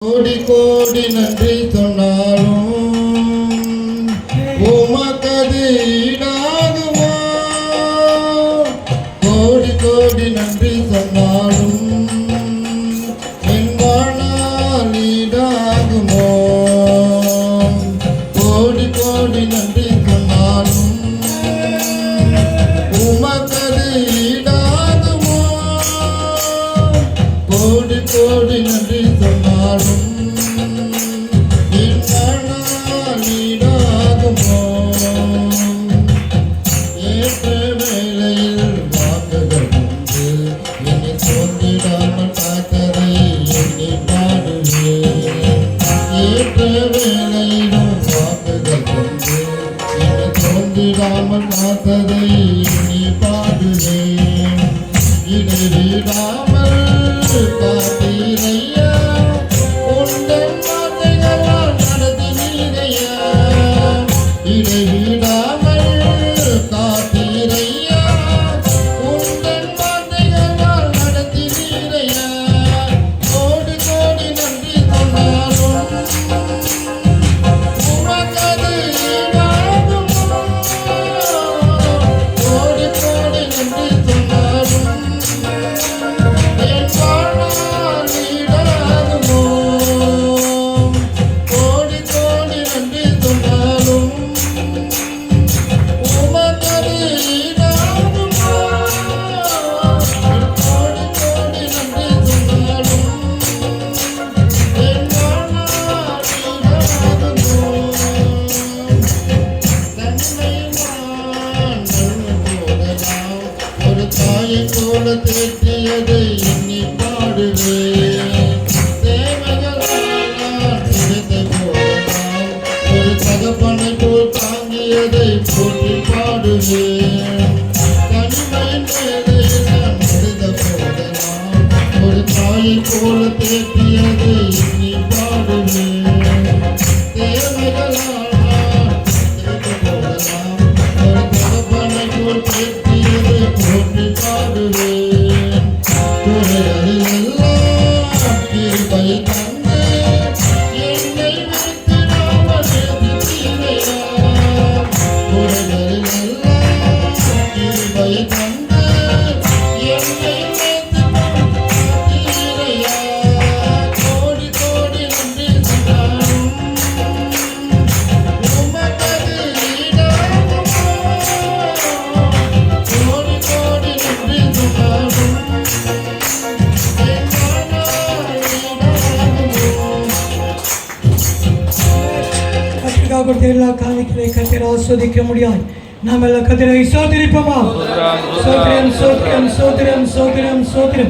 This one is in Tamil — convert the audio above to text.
கோடி கோடி நன்றி சொன்னாலும் உமக்கது ஈடாகுமா? கோடி கோடி நன்றி சொன்னாலும் என் வாழ்நாள் ஈடாகுமோ? கோடி கோடி நன்றி சொன்னாலும் உமக்கது ஈடாகுமோ? கோடி கோடி நன்றி சொன்னாலும் ஏற்ற வேளையில் வாக்குகள் உண்டு, என்னை தோன்றிடாமல் காத்ததை எண்ணி பாடுவேன். ஏற்ற வேளையிலும் வாக்குகள் உண்டு, என்னை தோன்றிடாமல் காத்ததை எண்ணி பாடுவேன். இடைவிடாமல் காத்தீரையா, உந்தன் வார்த்தைகளால் நடத்தினீரையா. இடைவிடாமல் காத்தீரையா, உந்தன் வார்த்தைகளால் நடத்தினீரையா. கோடி கோடி நன்றி சொன்னாலும் உமக்கது ஈடாகுமா? கோடி கோடி நன்றி சொன்னாலும் போல தேற்றியதை எண்ணி பாடுவேன். தேவைகளால் கிடைத்த போதெல்லாம் ஒரு தகப்பனை போல் தாங்கியதை போற்றி பாடுவேன். தனிமையின் வேலையில் முடிந்த போதெல்லாம் ஒரு தாயை போல தேற்றியதை எண்ணி பாடுவேன். தேவைகளால் கிடைத்த போதெல்லாம் ஒரு தகப்பனை போல் தேற்றியதை போற்றி பாடுவேன். துறைகளிலெல்லாம் கிருபை தந்து என்னை வைத்திடாமல் நிறுத்தினீரையா. துறைகளிலெல்லாம் கிருபை தந்து என்னை வைத்திடாமல் நிறுத்தினீரையா. கோடி கோடி நன்றி சொன்னாலும் உமக்கது ஈடாகுமா? கோடி கோடி நன்றி சொன்னாலும் எல்லா காணிகளை கத்திர ஆஸ்வதிக்க முடியாது. நாம் எல்லாம் கத்திரை சோதரிப்போமா? சோத்திரம் சோத்திரம் சோத்திரம் சோத்திரம் சோத்திரம்.